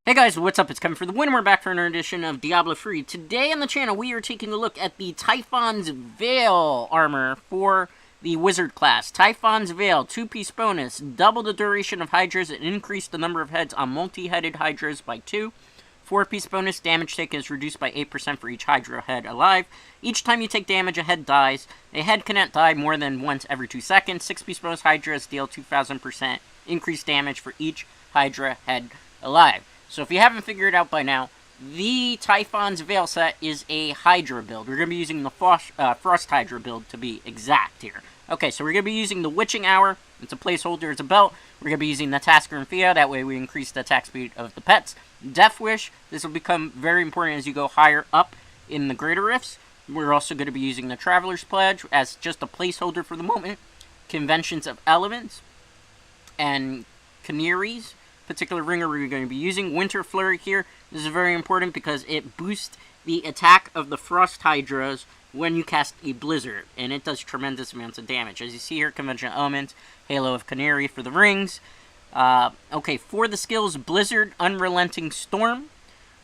Hey guys, what's up? It's Kevin for the win. We're back for another edition of Diablo III. Today on the channel, we are taking a look at the Typhon's Veil armor for the Wizard class. Typhon's Veil, 2-piece bonus, double the duration of Hydras and increase the number of heads on multi-headed Hydras by 2. 4-piece bonus, damage taken is reduced by 8% for each Hydra head alive. Each time you take damage, a head dies. A head cannot die more than once every 2 seconds. 6-piece bonus, Hydras deal 2,000% increased damage for each Hydra head alive. So if you haven't figured it out by now, the Typhon's Veil set is a Hydra build. We're going to be using the Frost Hydra build to be exact here. Okay, so we're going to be using the Witching Hour. It's a placeholder, it's a belt. We're going to be using the Tasker and Fia. That way we increase the attack speed of the pets. Death Wish. This will become very important as you go higher up in the Greater Rifts. We're also going to be using the Traveler's Pledge as just a placeholder for the moment. Conventions of Elements. And Canaries. Particular ringer we're going to be using. Winter Flurry here. This is very important because it boosts the attack of the Frost Hydras when you cast a Blizzard, and it does tremendous amounts of damage. As you see here, Conventional Elements, Halo of Canary for the rings. Okay, for the skills, Blizzard, Unrelenting Storm.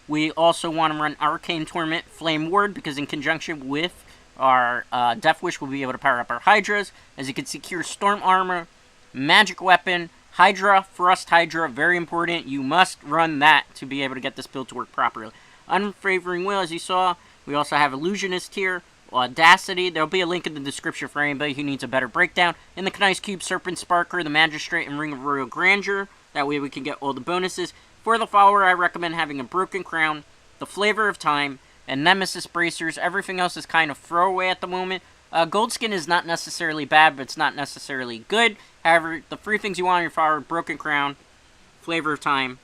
We also want to run Arcane Torment, Flame Ward, because in conjunction with our Death Wish, we'll be able to power up our Hydras. As you can secure Storm Armor, Magic Weapon, Hydra, Frost Hydra, very important. You must run that to be able to get this build to work properly. Unfavoring Will, as you saw. We also have Illusionist here. Audacity. There'll be a link in the description for anybody who needs a better breakdown. In the Knights Cube, Serpent Sparker, the Magistrate, and Ring of Royal Grandeur. That way we can get all the bonuses. For the follower, I recommend having a Broken Crown, the Flavor of Time, and Nemesis Bracers. Everything else is kind of throwaway at the moment. Goldskin is not necessarily bad, but it's not necessarily good. However, the 3 things you want on your follower: Broken Crown, Flavor of Time,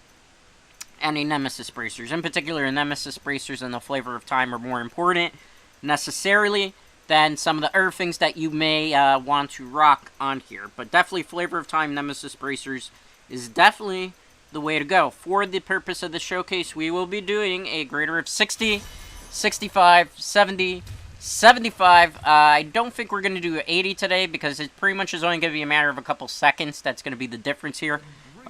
and a Nemesis Bracers. In particular, a Nemesis Bracers and the Flavor of Time are more important necessarily than some of the other things that you may want to rock on here. But definitely Flavor of Time, Nemesis Bracers is definitely the way to go. For the purpose of the showcase, we will be doing a greater of 60, 65, 70, 75. I don't think we're going to do 80 today because it pretty much is only going to be a matter of a couple seconds. That's going to be the difference here.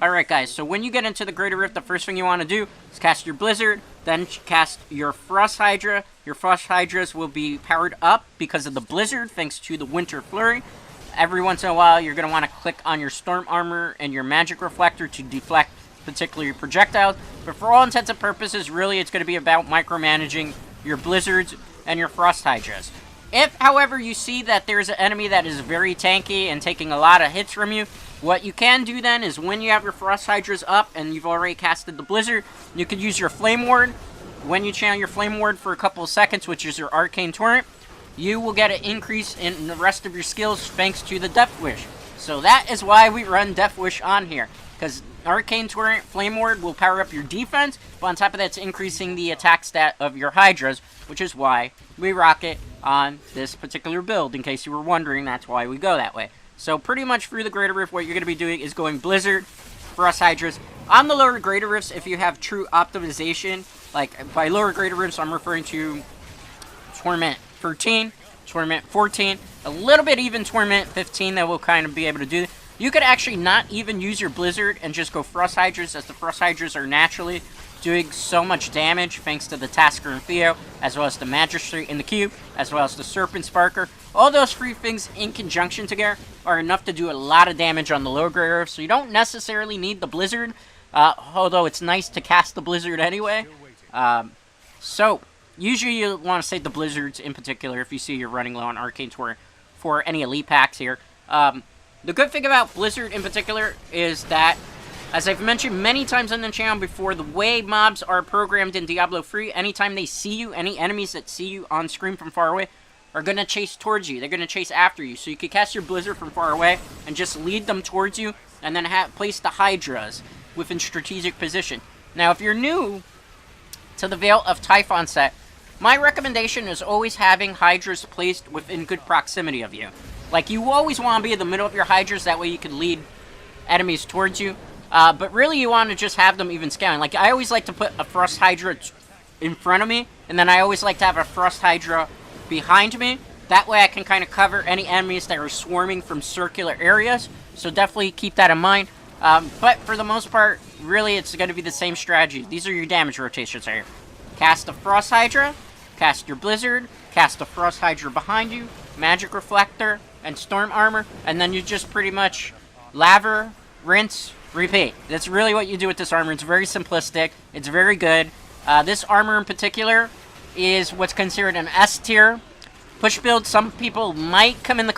Alright guys, so when you get into the Greater Rift, the first thing you want to do is cast your Blizzard, then cast your Frost Hydra. Your Frost Hydras will be powered up because of the Blizzard, thanks to the Winter Flurry. Every once in a while, you're going to want to click on your Storm Armor and your Magic Reflector to deflect particular projectiles. But for all intents and purposes, really, it's going to be about micromanaging your Blizzards and your Frost Hydras. If, however, you see that there's an enemy that is very tanky and taking a lot of hits from you, what you can do then is when you have your Frost Hydras up and you've already casted the Blizzard, you could use your Flame Ward. When you channel your Flame Ward for a couple of seconds, which is your Arcane Torrent, you will get an increase in the rest of your skills thanks to the Death Wish. So that is why we run Death Wish on here, because Arcane Torrent, Flame Ward will power up your defense, but on top of that, it's increasing the attack stat of your Hydras, which is why we rock it on this particular build. In case you were wondering, that's why we go that way. So pretty much through the Greater Rift, what you're going to be doing is going Blizzard, Frost Hydras. On the lower Greater Rifts, if you have true optimization, like by lower Greater Rifts, I'm referring to Torment 13, Torment 14, a little bit even Torment 15 that will kind of be able to do. You could actually not even use your Blizzard and just go Frost Hydras, as the Frost Hydras are naturally doing so much damage thanks to the Tasker and Theo, as well as the Magistrate in the Cube, as well as the Serpent Sparker. All those 3 things in conjunction together are enough to do a lot of damage on the lower Greater Rift, so you don't necessarily need the Blizzard, although it's nice to cast the Blizzard anyway. So, usually you want to save the Blizzards in particular if you see you're running low on Arcane Torrent for any Elite packs here. The good thing about Blizzard in particular is that, as I've mentioned many times on the channel before, the way mobs are programmed in Diablo III, anytime they see you, any enemies that see you on screen from far away are going to chase towards you. They're going to chase after you. So you could cast your Blizzard from far away and just lead them towards you, and then place the Hydras within strategic position. Now, if you're new to the Veil of Typhon set, my recommendation is always having Hydras placed within good proximity of you. Like, you always want to be in the middle of your Hydras, that way you can lead enemies towards you. But really, you want to just have them even scaling. Like, I always like to put a Frost Hydra in front of me, and then I always like to have a Frost Hydra behind me. That way I can kind of cover any enemies that are swarming from circular areas. So definitely keep that in mind. But for the most part, really, it's going to be the same strategy. These are your damage rotations right here. Cast a Frost Hydra, cast your Blizzard, cast a Frost Hydra behind you, Magic Reflector, and Storm Armor, and then you just pretty much laver, rinse, repeat. That's really what you do with this armor. It's very simplistic. It's very good. This armor in particular is what's considered an S tier push build. Some people might come in the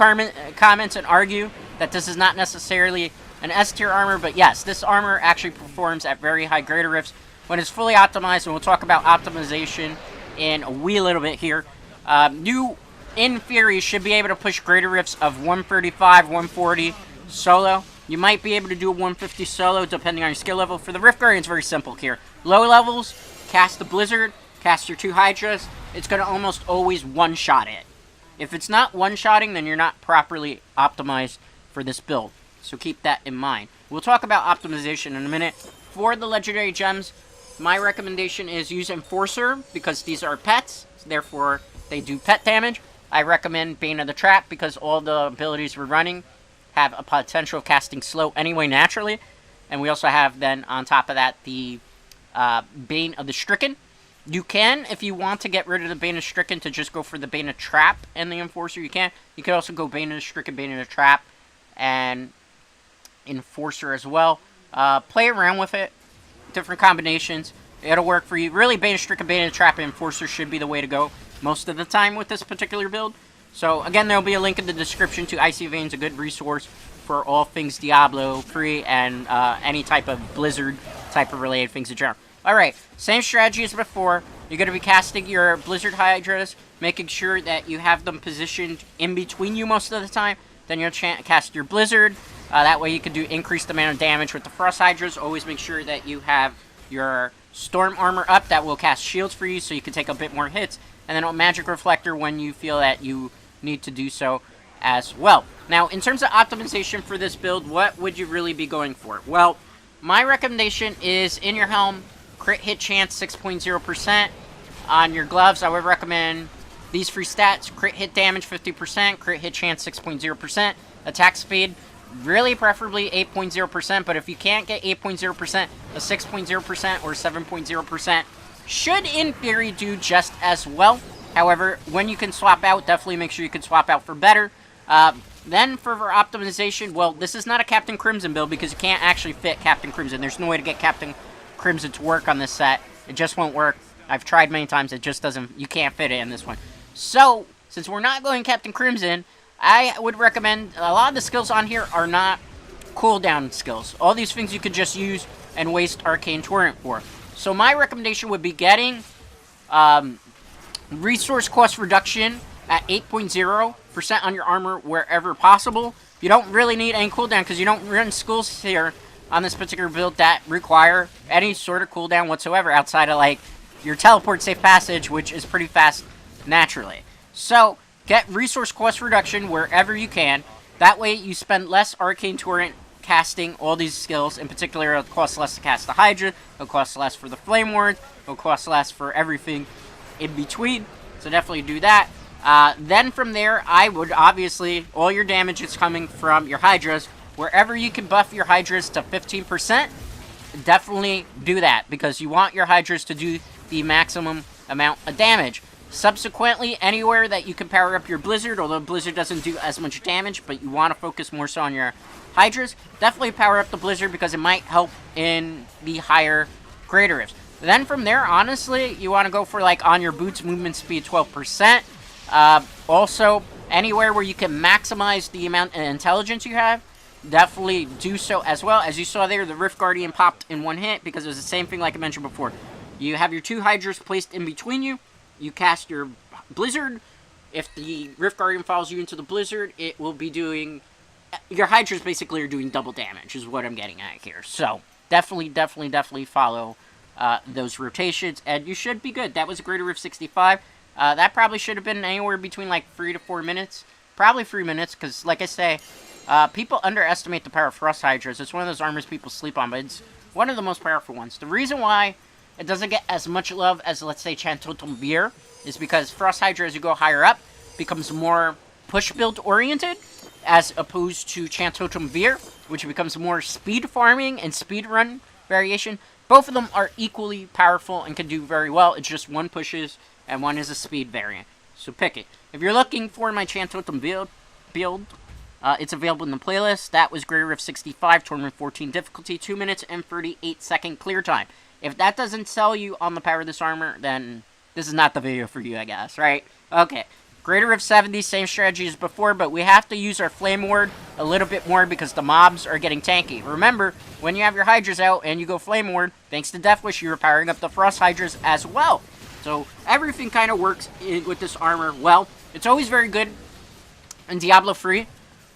comments and argue that this is not necessarily an S tier armor, but yes, this armor actually performs at very high greater rifts when it's fully optimized, and we'll talk about optimization in a wee little bit here. You, in theory, should be able to push greater rifts of 135, 140 solo. You might be able to do a 150 solo depending on your skill level. For the Rift Guardian, it's very simple here. Low levels, cast the Blizzard, cast your 2 Hydras. It's going to almost always one-shot it. If it's not one-shotting, then you're not properly optimized for this build. So keep that in mind. We'll talk about optimization in a minute. For the legendary gems, my recommendation is use Enforcer because these are pets. Therefore, they do pet damage. I recommend Bane of the Trap because all the abilities we're running have a potential of casting slow anyway naturally. And we also have then on top of that the Bane of the Stricken. You can, if you want to get rid of the Bane of Stricken, to just go for the Bane of Trap and the Enforcer, you can. You can also go Bane of the Stricken, Bane of the Trap, and Enforcer as well. Play around with it. Different combinations. It'll work for you. Really, Bane of Stricken, Bane of the Trap, and Enforcer should be the way to go most of the time with this particular build. So, again, there will be a link in the description to Icy Veins, a good resource for all things Diablo 3 and any type of Blizzard type of related things in general. Alright, same strategy as before. You're going to be casting your Blizzard Hydras, making sure that you have them positioned in between you most of the time. Then you'll cast your Blizzard. That way you can do increased amount of damage with the Frost Hydras. Always make sure that you have your Storm Armor up. That will cast shields for you so you can take a bit more hits. And then a Magic Reflector when you feel that you need to do so as well. Now, in terms of optimization for this build, what would you really be going for? Well, my recommendation is in your helm, crit hit chance 6.0%. On your gloves, I would recommend these 3 stats: crit hit damage 50%, crit hit chance 6.0%, attack speed really preferably 8.0%, but if you can't get 8.0%, a 6.0% or 7.0% should in theory do just as well. However, when you can swap out, definitely make sure you can swap out for better. Then for optimization, well, this is not a Captain Crimson build because you can't actually fit Captain Crimson. There's no way to get Captain Crimson to work on this set. It just won't work. I've tried many times. It just doesn't. You can't fit it in this one. So, since we're not going Captain Crimson, I would recommend a lot of the skills on here are not cooldown skills. All these things you could just use and waste Arcane Torrent for. So my recommendation would be getting resource cost reduction at 8.0% on your armor wherever possible. You don't really need any cooldown because you don't run skills here on this particular build that require any sort of cooldown whatsoever outside of like your teleport safe passage, which is pretty fast naturally. So get resource cost reduction wherever you can. That way you spend less Arcane Torrent casting all these skills. In particular, it'll cost less to cast the Hydra, it'll cost less for the Flame Ward, it'll cost less for everything in between. So definitely do that. Then from there, I would obviously, all your damage is coming from your Hydras. Wherever you can buff your Hydras to 15%, definitely do that because you want your Hydras to do the maximum amount of damage. Subsequently, anywhere that you can power up your Blizzard, although Blizzard doesn't do as much damage, but you want to focus more so on your Hydras, definitely power up the Blizzard because it might help in the higher greater rifts. Then from there, honestly, you want to go for like on your boots movement speed 12%. Also, anywhere where you can maximize the amount of intelligence you have, definitely do so as well. As you saw there, the Rift Guardian popped in one hit because it was the same thing like I mentioned before. You have your 2 Hydras placed in between you. You cast your Blizzard. If the Rift Guardian follows you into the Blizzard, it will be doing... Your Hydras basically are doing double damage, is what I'm getting at here. So, definitely follow those rotations, and you should be good. That was a Greater Rift 65. That probably should have been anywhere between like 3 to 4 minutes. Probably 3 minutes, because like I say, people underestimate the power of Frost Hydras. It's one of those armors people sleep on, but it's one of the most powerful ones. The reason why it doesn't get as much love as, let's say, Chantotum Beer is because Frost Hydra, as you go higher up, becomes more push build oriented. as opposed to Chantotum Veer, which becomes more speed farming and speed run variation. Both of them are equally powerful and can do very well. It's just one pushes and one is a speed variant. So pick it. If you're looking for my Chantotum build, it's available in the playlist. That was Greater Rift 65, Tournament 14 difficulty, 2 minutes and 38-second clear time. If that doesn't sell you on the power of this armor, then this is not the video for you, I guess, right? Okay. Greater Rift 70, same strategy as before, but we have to use our Flame Ward a little bit more because the mobs are getting tanky. Remember, when you have your Hydras out and you go Flame Ward, thanks to Deathwish, you're powering up the Frost Hydras as well. So everything kind of works with this armor well. It's always very good in Diablo 3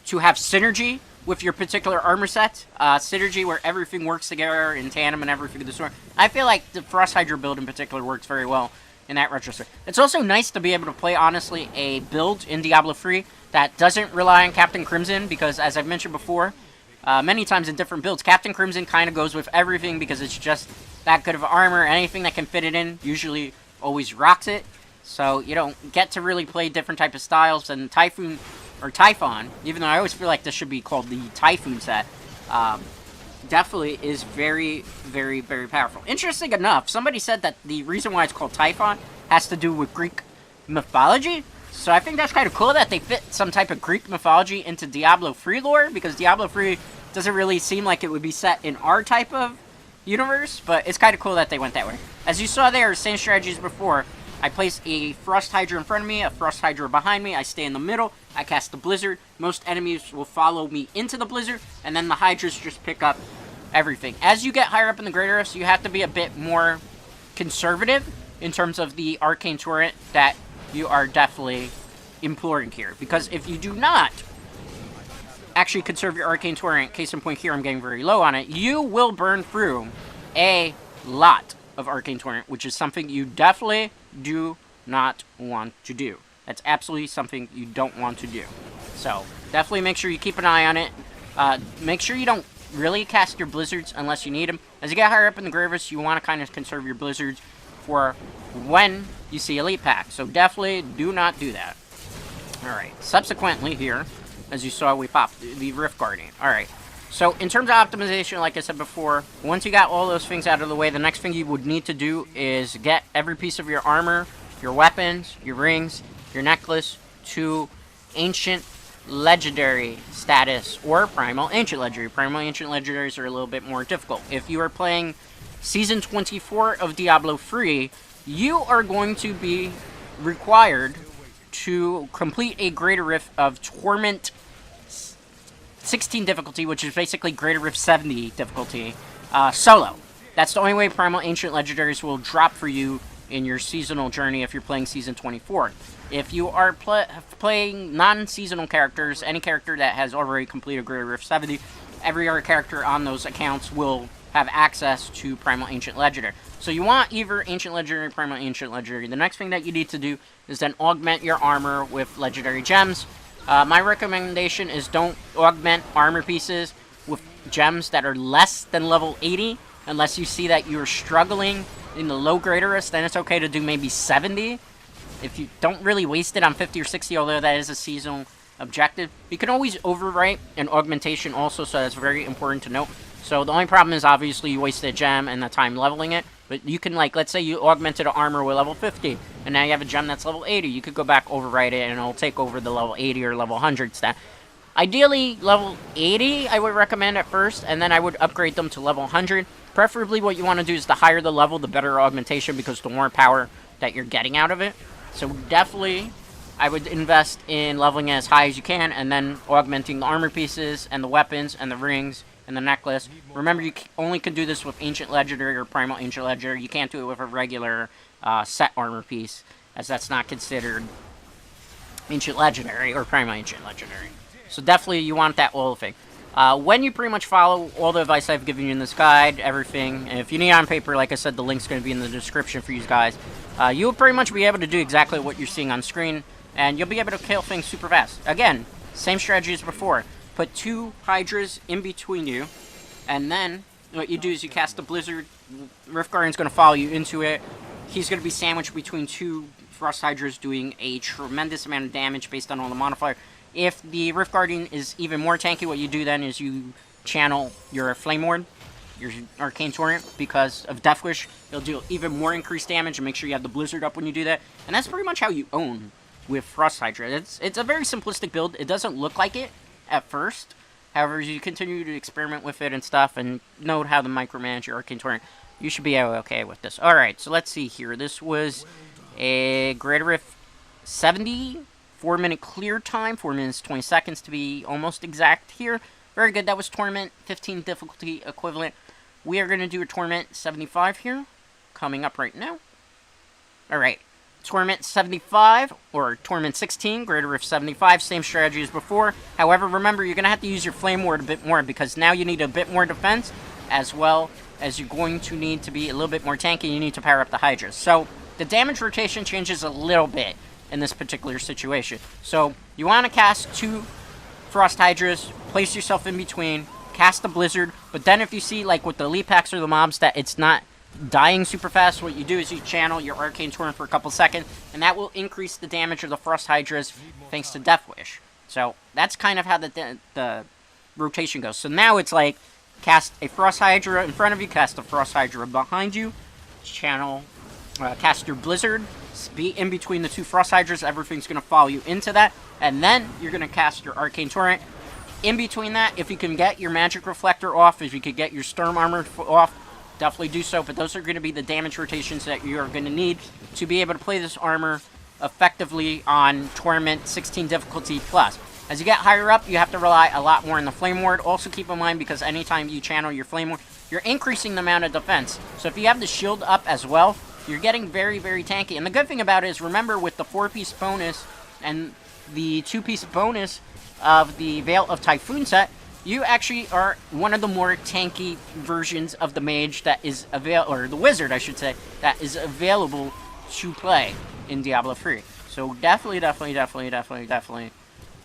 to have synergy with your particular armor set. Synergy where everything works together in tandem and everything of the sort. I feel like the Frost Hydra build in particular works very well in that retrospect. It's also nice to be able to play, honestly, a build in Diablo 3 that doesn't rely on Captain Crimson, because, as I've mentioned before, many times in different builds, Captain Crimson kind of goes with everything because it's just that good of armor. Anything that can fit it in usually always rocks it. So you don't get to really play different type of styles. And Typhon, or Typhon, even though I always feel like this should be called the Typhoon set, definitely is very, very, very powerful. Interesting enough, somebody said that the reason why it's called Typhon has to do with Greek mythology. So I think that's kind of cool that they fit some type of Greek mythology into Diablo 3 lore, because Diablo 3 doesn't really seem like it would be set in our type of universe, but it's kind of cool that they went that way. As you saw there, same strategy as before. I place a Frost Hydra in front of me, a Frost Hydra behind me, I stay in the middle, I cast the Blizzard, most enemies will follow me into the Blizzard, and then the Hydras just pick up everything. As you get higher up in the Greater Rifts, you have to be a bit more conservative in terms of the Arcane Torrent that you are definitely imploring here. Because if you do not actually conserve your Arcane Torrent, case in point here, I'm getting very low on it, you will burn through a lot of Arcane Torrent, which is something you definitely do not want to do. That's absolutely something you don't want to do. So, definitely make sure you keep an eye on it. Make sure you don't really cast your Blizzards unless you need them. As you get higher up in the Greater Rifts, you want to kind of conserve your Blizzards for when you see Elite Pack. So, definitely do not do that. Alright, subsequently here, as you saw, we popped the Rift Guardian. Alright. So, in terms of optimization, like I said before, once you got all those things out of the way, the next thing you would need to do is get every piece of your armor, your weapons, your rings, your necklace to Ancient Legendary status or Primal Ancient Legendary. Primal Ancient Legendaries are a little bit more difficult. If you are playing Season 24 of Diablo 3, you are going to be required to complete a Greater Rift of Torment 16 difficulty, which is basically Greater Rift 70 difficulty, solo. That's the only way Primal Ancient Legendaries will drop for you in your seasonal journey if you're playing Season 24. If you are playing non-seasonal characters, any character that has already completed Greater Rift 70, every other character on those accounts will have access to Primal Ancient Legendary. So you want either Ancient Legendary, Primal Ancient Legendary. The next thing that you need to do is then augment your armor with Legendary Gems. My recommendation is don't augment armor pieces with gems that are less than level 80, unless you see that you're struggling in the low Greater Rifts. Then it's okay to do maybe 70. If you don't really waste it on 50 or 60, although that is a seasonal objective. You can always overwrite an augmentation also, so that's very important to note. So the only problem is obviously you wasted a gem and the time leveling it. But you can, like, let's say you augmented an armor with level 50, and now you have a gem that's level 80. You could go back, overwrite it, and it'll take over the level 80 or level 100 stat. Ideally, level 80 I would recommend at first, and then I would upgrade them to level 100. Preferably what you want to do is the higher the level, the better augmentation, because the more power that you're getting out of it. So definitely, I would invest in leveling as high as you can, and then augmenting the armor pieces, and the weapons, and the rings, and the necklace. Remember, you only can do this with Ancient Legendary or Primal Ancient Legendary. You can't do it with a regular set armor piece, as that's not considered Ancient Legendary or Primal Ancient Legendary. So definitely you want that whole thing. When you pretty much follow all the advice I've given you in this guide, everything, and if you need it on paper, like I said, the link's going to be in the description for you guys, you'll pretty much be able to do exactly what you're seeing on screen, and you'll be able to kill things super fast. Again, same strategy as before. Put 2 Hydras in between you, and then what you do is you cast the Blizzard. Rift Guardian's going to follow you into it. He's going to be sandwiched between 2 Frost Hydras doing a tremendous amount of damage based on all the modifier. If the Rift Guardian is even more tanky, what you do then is you channel your Flame Ward, your Arcane Torrent, because of Death Wish. It'll do even more increased damage, and make sure you have the Blizzard up when you do that. And that's pretty much how you own with Frost Hydra. It's a very simplistic build. It doesn't look like it at first. However, as you continue to experiment with it and stuff, and note how to micromanage your Arcane Torrent, you should be okay with this. Alright, so let's see here. This was a Greater Rift 70, 4-minute clear time, 4 minutes 20 seconds to be almost exact here. Very good, that was Torment, 15 difficulty equivalent. We are going to do a Torment 75 here, coming up right now. Alright, Torment 75, or Torment 16, Greater Rift 75, same strategy as before. However, remember, you're going to have to use your Flame Ward a bit more, because now you need a bit more defense, as well as you're going to need to be a little bit more tanky. You need to power up the Hydras. So, the damage rotation changes a little bit in this particular situation. So, you want to cast 2 Frost Hydras, place yourself in between, cast a Blizzard, but then if you see, like with the elite packs or the mobs, that it's not dying super fast, what you do is you channel your Arcane Torrent for a couple seconds, and that will increase the damage of the Frost Hydras thanks to Death Wish. So that's kind of how the rotation goes. So now it's like, cast a Frost Hydra in front of you, cast a Frost Hydra behind you, channel, cast your Blizzard, be in between the 2 Frost Hydras, everything's going to follow you into that, and then you're going to cast your Arcane Torrent. In between that, if you can get your Magic Reflector off, if you could get your Storm Armor off, definitely do so, but those are going to be the damage rotations that you are going to need to be able to play this armor effectively on Torment 16 difficulty plus. As you get higher up, you have to rely a lot more on the Flame Ward. Also keep in mind, because anytime you channel your Flame Ward, you're increasing the amount of defense. So if you have the shield up as well, you're getting very, very tanky. And the good thing about it is, remember, with the 4-piece bonus and the 2-piece bonus of the Veil of Typhon set, you actually are one of the more tanky versions of the mage that is or the wizard, I should say, that is available to play in Diablo 3. So definitely,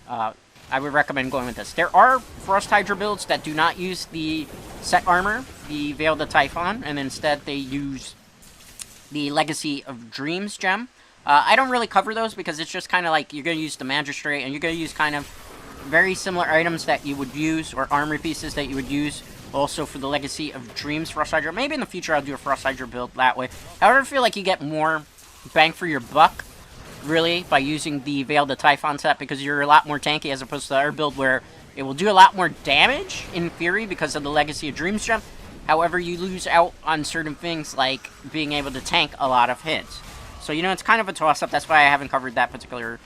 I would recommend going with this. There are Frost Hydra builds that do not use the set armor, the Veil of Typhon, and instead they use the Legacy of Dreams gem. I don't really cover those because it's just kind of like you're going to use the Magistrate, and you're going to use kind of very similar items that you would use, or armor pieces that you would use also for the Legacy of Dreams Frost Hydra. Maybe in the future I'll do a Frost Hydra build that way. However, I feel like you get more bang for your buck, really, by using the Veil of Typhon set, because you're a lot more tanky as opposed to the other build where it will do a lot more damage, in theory, because of the Legacy of Dreams gem. However, you lose out on certain things like being able to tank a lot of hits. So, you know, it's kind of a toss-up. That's why I haven't covered that particular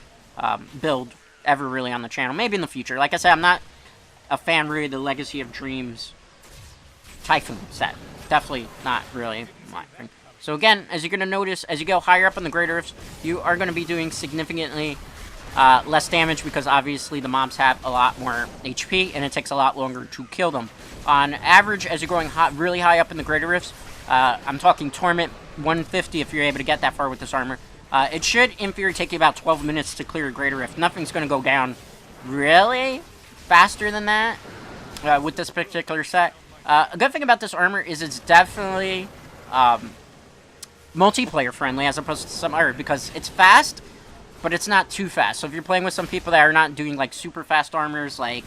build ever really on the channel. Maybe in the future. Like I said, I'm not a fan really of the Legacy of Dreams Typhon set. Definitely not really my thing. So again, as you're going to notice, as you go higher up in the Greater Rifts, you are going to be doing significantly less damage, because obviously the mobs have a lot more HP and it takes a lot longer to kill them. On average, as you're going really high up in the Greater Rifts, I'm talking Torment 150 if you're able to get that far with this armor. It should, in theory, take you about 12 minutes to clear a Greater Rift. Nothing's going to go down really faster than that with this particular set. A good thing about this armor is it's definitely multiplayer friendly as opposed to some other, because it's fast, but it's not too fast. So if you're playing with some people that are not doing like super fast armors like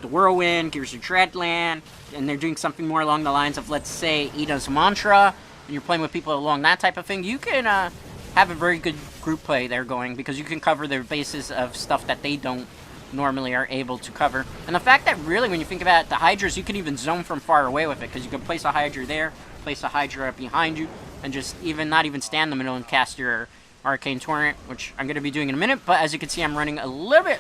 the Whirlwind, Gears of Dreadland, and they're doing something more along the lines of, let's say, Ida's Mantra, and you're playing with people along that type of thing, you can have a very good group play there going, because you can cover their bases of stuff that they don't normally are able to cover. And the fact that really, when you think about it, the Hydras, you can even zone from far away with it, because you can place a Hydra there, place a Hydra behind you, and just not even stand in the middle and cast your Arcane Torrent, which I'm going to be doing in a minute. But as you can see, I'm running a little bit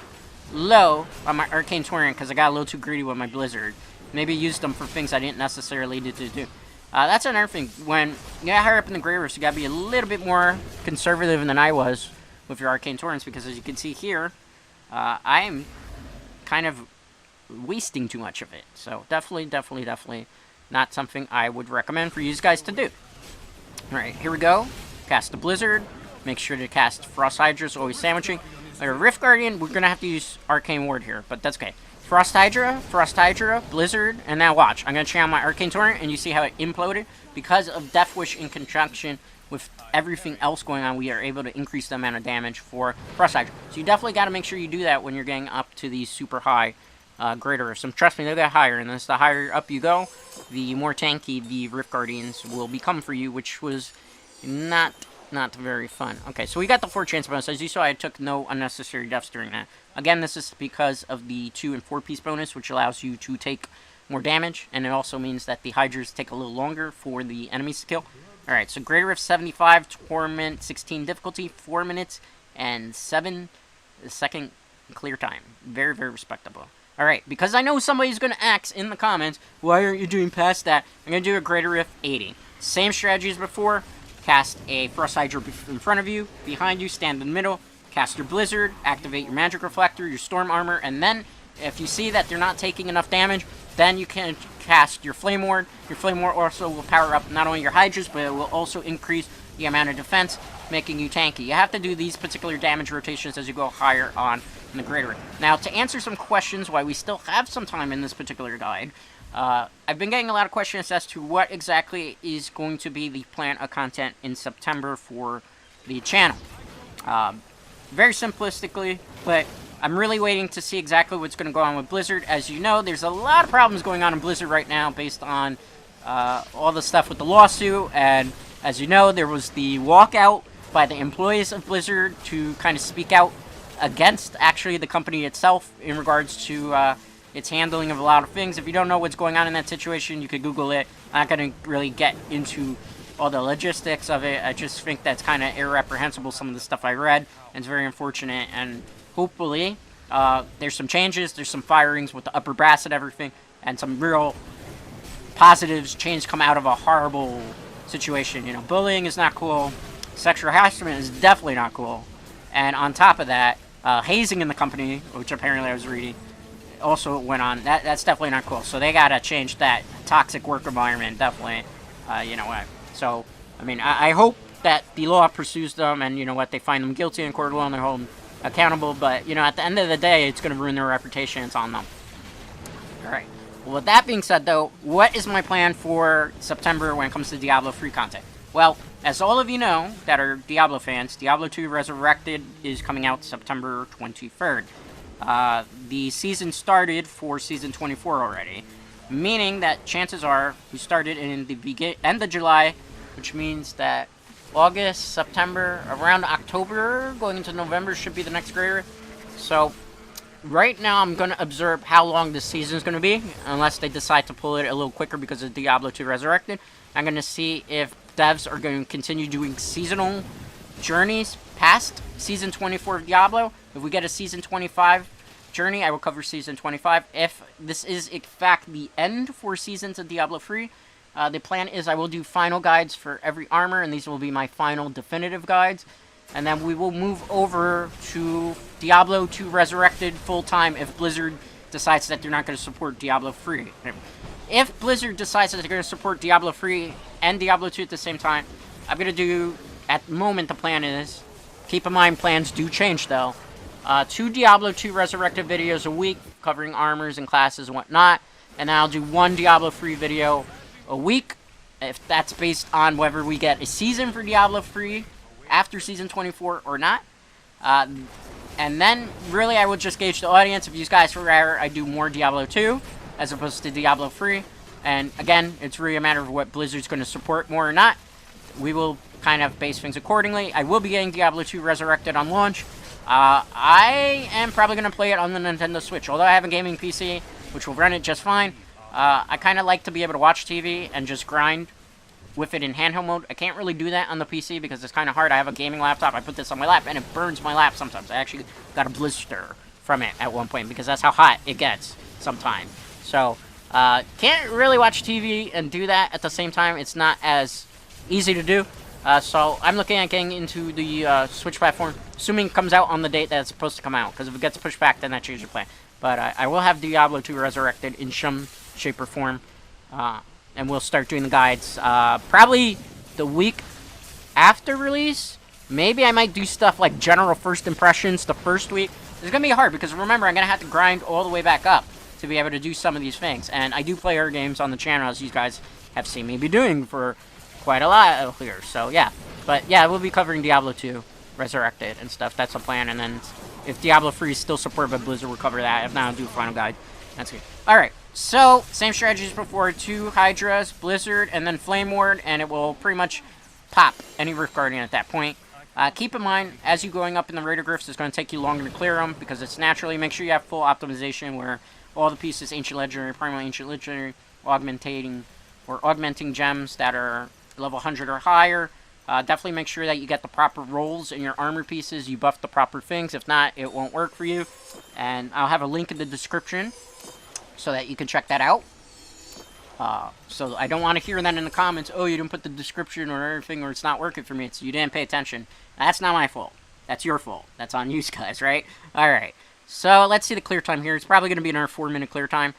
low on my Arcane Torrent because I got a little too greedy with my Blizzard. Maybe used them for things I didn't necessarily need to do. That's another thing. When you get higher up in the Grey Rifts, you got to be a little bit more conservative than I was with your Arcane Torrents, because as you can see here, I am kind of wasting too much of it. So definitely not something I would recommend for you guys to do. Alright, here we go. Cast the Blizzard. Make sure to cast Frost Hydras, always sandwiching. Rift Guardian, we're going to have to use Arcane Ward here, but that's okay. Frost Hydra, Blizzard, and now watch. I'm going to channel my Arcane Torrent, and you see how it imploded? Because of Death Wish in conjunction with everything else going on, we are able to increase the amount of damage for Frost Hydras. So you definitely got to make sure you do that when you're getting up to these super high greater rifts. And trust me, they'll get higher, and as the higher up you go, the more tanky the Rift Guardians will become for you, which was not very fun. Okay, so we got the 4 chance bonus. As you saw, I took no unnecessary deaths during that. Again, this is because of the 2 and 4 piece bonus, which allows you to take more damage, and it also means that the Hydras take a little longer for the enemies to kill. Alright, so Greater Rift 75, Torment 16 difficulty, 4 minutes, and 7 second clear time. Very, very respectable. Alright, because I know somebody's going to ask in the comments, why aren't you doing past that? I'm going to do a Greater Rift 80. Same strategy as before. Cast a Frost Hydra in front of you, behind you, stand in the middle, cast your Blizzard, activate your Magic Reflector, your Storm Armor, and then if you see that they're not taking enough damage, then you can cast your Flame Ward. Your Flame Ward also will power up not only your Hydras, but it will also increase the amount of defense, making you tanky. You have to do these particular damage rotations as you go higher on in the Greater Rift. Now, to answer some questions why we still have some time in this particular guide, I've been getting a lot of questions as to what exactly is going to be the plan of content in September for the channel. Very simplistically, but I'm really waiting to see exactly what's going to go on with Blizzard. As you know, there's a lot of problems going on in Blizzard right now based on all the stuff with the lawsuit. And as you know, there was the walkout by the employees of Blizzard to kind of speak out against actually the company itself in regards to its handling of a lot of things. If you don't know what's going on in that situation, you could Google it. I'm not going to really get into all the logistics of it. I just think that's kind of irreprehensible, some of the stuff I read, and it's very unfortunate. And hopefully, there's some changes, there's some firings with the upper brass and everything, and some real positives, change come out of a horrible situation. You know, bullying is not cool, sexual harassment is definitely not cool, and on top of that, hazing in the company, which apparently I was reading, also went on. That's definitely not cool. So they gotta change that toxic work environment, definitely. You know what? So, I mean, I hope that the law pursues them, and you know what, they find them guilty in court of law and they're held accountable. But you know, at the end of the day, it's gonna ruin their reputation. It's on them. All right. Well, with that being said, though, what is my plan for September when it comes to Diablo 3 content? Well, as all of you know that are Diablo fans, Diablo 2 Resurrected is coming out September 23rd. The season started for Season 24 already, meaning that chances are we started in the end of July, which means that August, September, around October, going into November should be the next greater. So, right now I'm going to observe how long this season is going to be, unless they decide to pull it a little quicker because of Diablo 2 Resurrected. I'm going to see if devs are going to continue doing seasonal journeys past Season 24 of Diablo. If we get a Season 25 journey, I will cover Season 25. If this is, in fact, the end for seasons of Diablo 3, the plan is I will do final guides for every armor, and these will be my final definitive guides. And then we will move over to Diablo 2 Resurrected full-time if Blizzard decides that they're not going to support Diablo 3. If Blizzard decides that they're going to support Diablo 3 and Diablo 2 at the same time, I'm going to do, at the moment the plan is, keep in mind plans do change though, 2 Diablo 2 Resurrected videos a week covering armors and classes and whatnot, and then I'll do 1 Diablo 3 video a week, if that's based on whether we get a season for Diablo 3 after Season 24 or not. And then, really, I would just gauge the audience. If you guys would rather I do more Diablo 2 as opposed to Diablo 3. And, again, it's really a matter of what Blizzard's going to support more or not. We will kind of base things accordingly. I will be getting Diablo 2 Resurrected on launch. I am probably going to play it on the Nintendo Switch. Although I have a gaming PC, which will run it just fine, I kind of like to be able to watch TV and just grind with it in handheld mode. I can't really do that on the PC because it's kind of hard. I have a gaming laptop. I put this on my lap and it burns my lap sometimes. I actually got a blister from it at one point because that's how hot it gets sometimes. So, can't really watch TV and do that at the same time. It's not as easy to do. So, I'm looking at getting into the Switch platform, assuming it comes out on the date that it's supposed to come out. Because if it gets pushed back, then that changes the plan. But I will have Diablo 2 Resurrected in some shape or form. And we'll start doing the guides probably the week after release. Maybe I might do stuff like general first impressions the first week. It's going to be hard because remember, I'm going to have to grind all the way back up to be able to do some of these things. And I do play other games on the channel, as you guys have seen me be doing for quite a while here. So yeah, But yeah, we'll be covering Diablo 2 Resurrected and stuff. That's the plan. And then if Diablo 3 is still supported by Blizzard, we'll cover that. If not, I'll do a final guide. That's good. Alright, so same strategies before. 2 Hydras, Blizzard, and then Flame Ward, and it will pretty much pop any Rift Guardian at that point. Keep in mind, as you're going up in the Raider Glyphs, it's going to take you longer to clear them, because it's naturally, make sure you have full optimization, where all the pieces, Ancient Legendary, Primal Ancient Legendary, augmenting gems that are level 100 or higher. Definitely make sure that you get the proper rolls in your armor pieces, you buff the proper things, if not, it won't work for you. And I'll have a link in the description, so that you can check that out. So I don't want to hear that in the comments, oh, you didn't put the description or everything, or it's not working for me, it's you didn't pay attention. That's not my fault. That's your fault. That's on you guys, right? Alright, so let's see the clear time here. It's probably going to be another 4-minute clear time.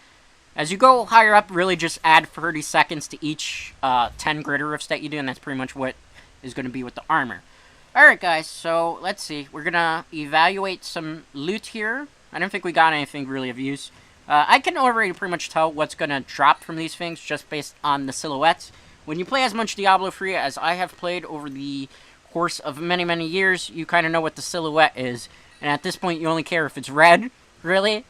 As you go higher up, really just add 30 seconds to each 10 Greater Rifts that you do, and that's pretty much what is going to be with the armor. Alright guys, so let's see. We're going to evaluate some loot here. I don't think we got anything really of use. I can already pretty much tell what's going to drop from these things just based on the silhouettes. When you play as much Diablo 3 as I have played over the course of many, many years, you kind of know what the silhouette is. And at this point, you only care if it's red, really,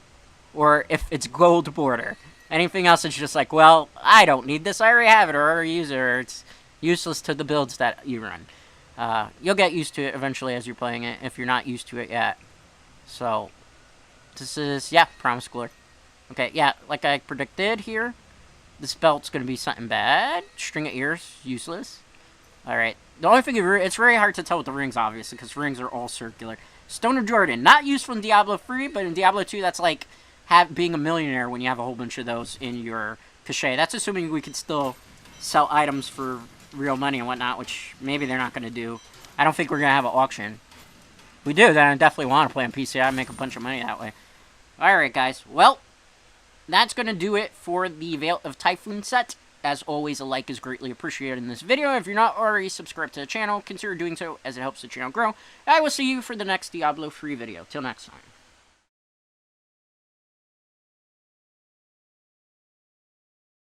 or if it's gold border. Anything else is just like, well, I don't need this, I already have it, or I already use it, or it's useless to the builds that you run. You'll get used to it eventually as you're playing it, if you're not used to it yet. So, this is, yeah, Promised Glory. Okay, yeah, like I predicted here, this belt's going to be something bad. String of Ears, useless. Alright, the only thing, it's very hard to tell with the rings, obviously, because rings are all circular. Stone of Jordan, not useful in Diablo 3, but in Diablo 2, that's like being a millionaire when you have a whole bunch of those in your cachet. That's assuming we could still sell items for real money and whatnot, which maybe they're not going to do. I don't think we're going to have an auction. If we do, then I definitely want to play on PC. I'd make a bunch of money that way. Alright, guys. Well, that's going to do it for the Veil of Typhon set. As always, a like is greatly appreciated in this video. If you're not already subscribed to the channel, consider doing so as it helps the channel grow. I will see you for the next Diablo 3 video. Till next time.